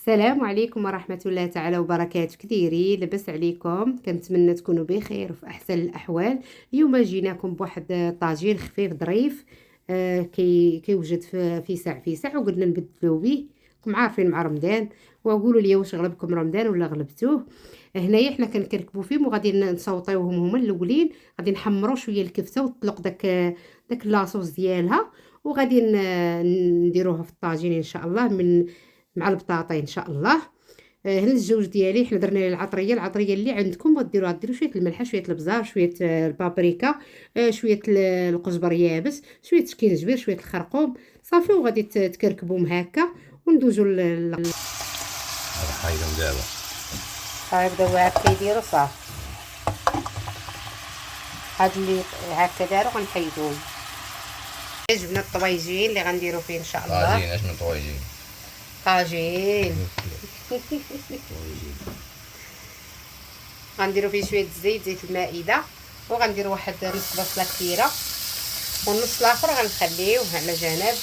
السلام عليكم ورحمة الله تعالى وبركاته. كديرين لاباس عليكم؟ كنتمنى تكونوا بخير وفي احسن الاحوال. اليوم جيناكم بواحد طاجين خفيف ظريف. كيوجد في ساع في ساع وقلنا نبدلو به. راكم عارفين مع رمضان، وقولوا لي واش غلبكم رمضان ولا غلبتوه. هنايا حنا كنكركبوا فيهم وغادي نسوطيوهم هما الاولين. غادي نحمروا شويه الكفته وتطلق داك لاصوص ديالها، وغادي نديروها في الطاجين ان شاء الله مع البطاطا ان شاء الله. هنا الزوج ديالي حنا درنا العطريه اللي عندكم ديروا شويه الملح، شويه البزار، شويه البابريكا، شويه القزبر يابس، شويه سكينجبير، شويه الخرقوم صافي. وغادي تكركبوهم هكا وندوزو حايدهم دابا. غنبداو هكا يديروا صافي. هاد اللي هكا داروا غنحيدوهم. جبنا الطويجين اللي غنديروا فيه ان شاء الله. طاجين اشنو طويجين؟ طاجين غنديروا فيه شويه زيت المائده، وغندير واحد نص بصله كبيره، والنص الاخر غنخليوه على جنب.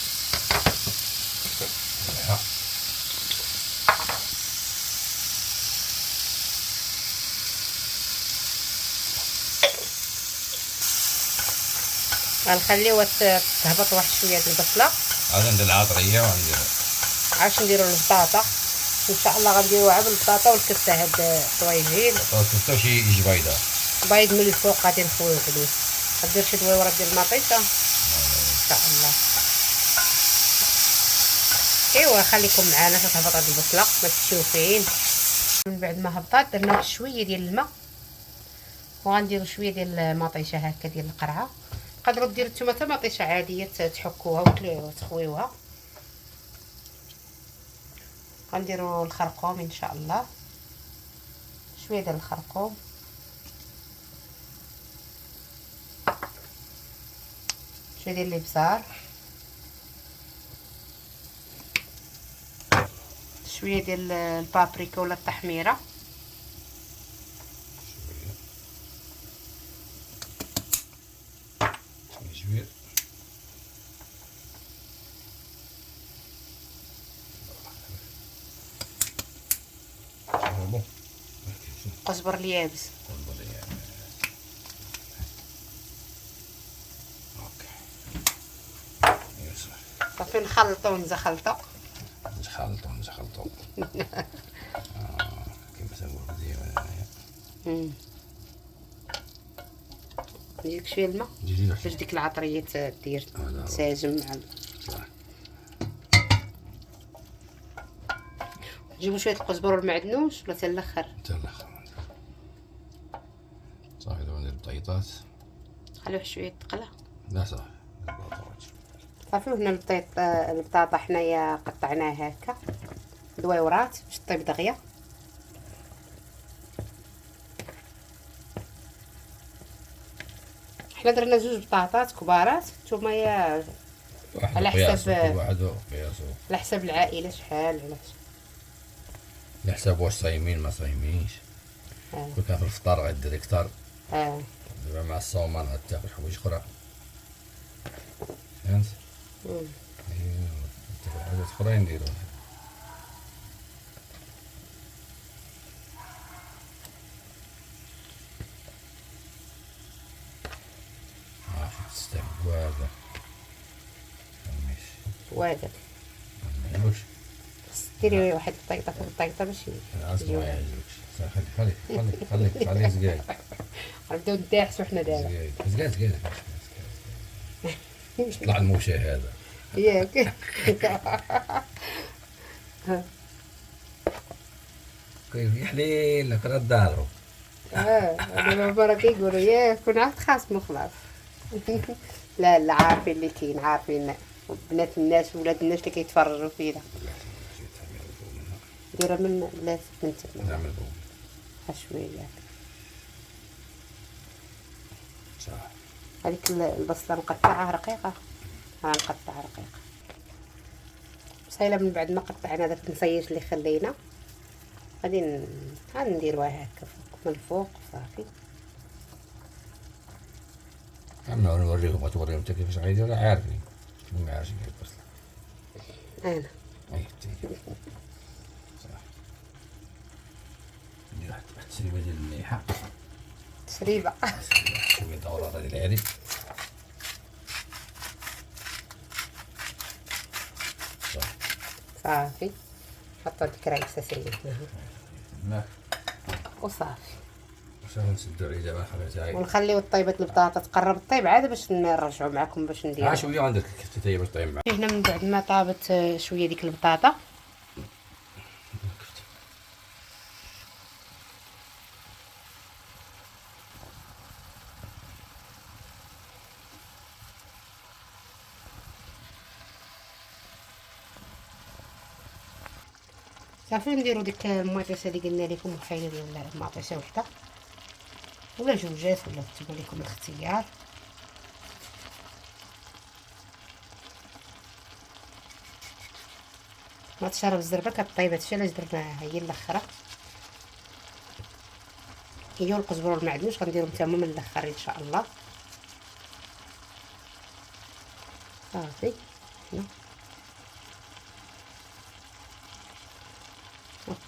غنخليوها تهبط واحد شويه د البصله. هذا ندير العطريه وندير عاش نديروا البطاطا ان شاء الله. غنديروها بالبطاطا والكفته. هاد الطويجين الكفته شي بيضه بيض من الفوق غادي نخويوه عليه. غدير شي دويره ديال المطيشه ان شاء الله. ايوا خليكم معنا تهبط هاد البصله ما تشوفين. من بعد ما هبطات درنا واحد شويه ديال الماء، وغنديروا شويه ديال المطيشه هكا ديال القرعه. تقدروا ديروا نتوما حتى مطيشه عاديه تحكوها وتخويوها. غنديروا الخرقوم ان شاء الله، شويه ديال الخرقوم، شويه ديال الابزار، شويه ديال البابريكا ولا التحميره، شويه قزبر اليابس. صافي نخلطو ونزخلطو كيف تنقول مزيان هنايا. نجيك شويه الماء باش ديك العطريه دير تساجم مع نجيبو شويه القزبر والمعدنوس ولا حتى الاخر. صافي دابا ندير البطيطات. خليوه شويه تقلى. لا صافي صافي. وهنا البطاطا حنايا قطعناها هكا دويورات باش طيب دغيا. حنا درنا جوج بطاطات كبارات. نتوما يا على حسب العائله شحال على حساب واش صايمين ما صايمينش. كل كان في الفطار غدير كتر. دابا مع الصومان غتاكل حوايج اخرى. فهمت؟ حاجات اخرى نديروها. واعر واعر. واش ديري واحد الطيطه فوق الطيطه باش ما يعجبكش. خلي زقايق. غنبداو نداحسو حنا دابا. زقايق طلع المشاهده ياك. كيف يحليل لك راه دارو. انا برا كيقولوا ياك كون عاد خاصمو خلاص. لا عارفين اللي كاين، عارفين بنات الناس ولاد الناس اللي كيتفرجوا فينا. ديرها من تما. نعمل بهم شويه صح. هذيك البصله مقطعه رقيقه. نقطعها رقيقه صايله. من بعد ما قطعنا داك النصيج اللي خلينا غادي نديروها هكا من الفوق صافي. اما نوريهم وتوريهم انت كيفاش غايدير راه عارفين. ما عارفين كيف البصله. انا اي تيجي صح. تسريبه ديال المليحه. تسريبه شويه دورات ديال هادي صافي. حطوا الكرايب سيريت ياك وصافي. صافي نسدو عليه دابا خليها ونخليو طيبه البطاطا تقرب طيب عاد باش نرجعوا معكم باش نديروا شويه غندير كفتة هي باش طيب معاك. هنا من بعد ما طابت شويه ديك البطاطا صافي نديرو ديك المعطيشه اللي قلنا لكم وخايله ديال المعطيشه وحده ولا جوجات ولا كتبوا لكم الاختيار. ما تشرب الزربه كطيب هادشي علاش درناها هي الاخره. هي والقزبر والمعدنوس غنديرهم حتى هما من الاخر ان شاء الله. صافي هنا اوكي.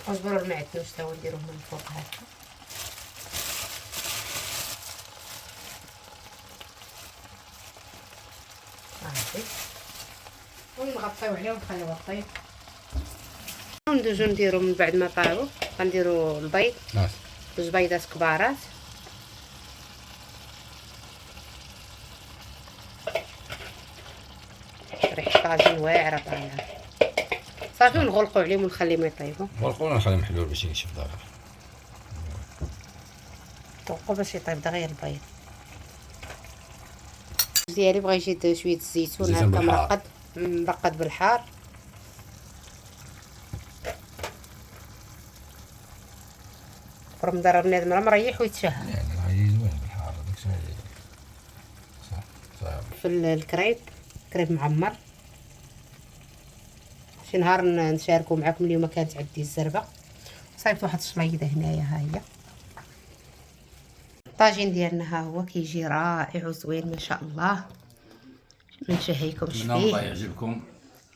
القزبر والمعدنوس تا هو نديروهم من الفوق هكا. صافي ونغطيو عليه ونخليوه طيب. وندوزو نديرو من بعد ما طابو غنديرو البيض جوج بيضات كبارات ريحه طاجين واعره طالعه. صافي ونغلقو عليهم ونخليهم يطيبو. غلقونا نخليه محلول باش ينشف دغيا. طوقو باش يطيب دغيا البيض ديالي. بغا يزيد شويه الزيتون هكا مرقد بالحار. في رمضان بنادم راه مريح ويتشهى. يعني راه زوين بالحار هذاك الشيء صح. في الكريب كريب معمر شي نهار نشاركو معكم. اليوم كانت عندي الزربه صايبت واحد الشليضه هنايا ها هي. الطاجين ديالنا ها هو كيجي رائع وزوين ما شاء الله. ما نشهيكمش فيه. الله يعجبكم.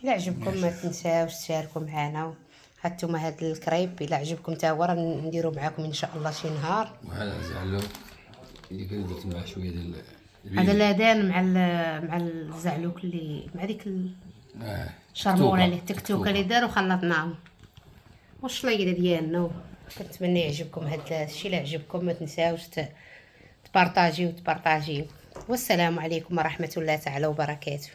الا عجبكم ما تنساوش تشاركوا معنا. هانتوما هاد الكريب الا عجبكم تا هو راه نديرو معكم ان شاء الله شي نهار. وهذا الزعلوك اللي درت معاه شويه ديال هذا لادان مع الزعلوك اللي مع ديك الشرموله اللي التكتوكه اللي داروا خلطناهم والشليضه ديالنا. كنتمنى يعجبكم هذا الشيء. الا عجبكم ما تنساوش تبارطاجيو والسلام عليكم ورحمه الله تعالى وبركاته.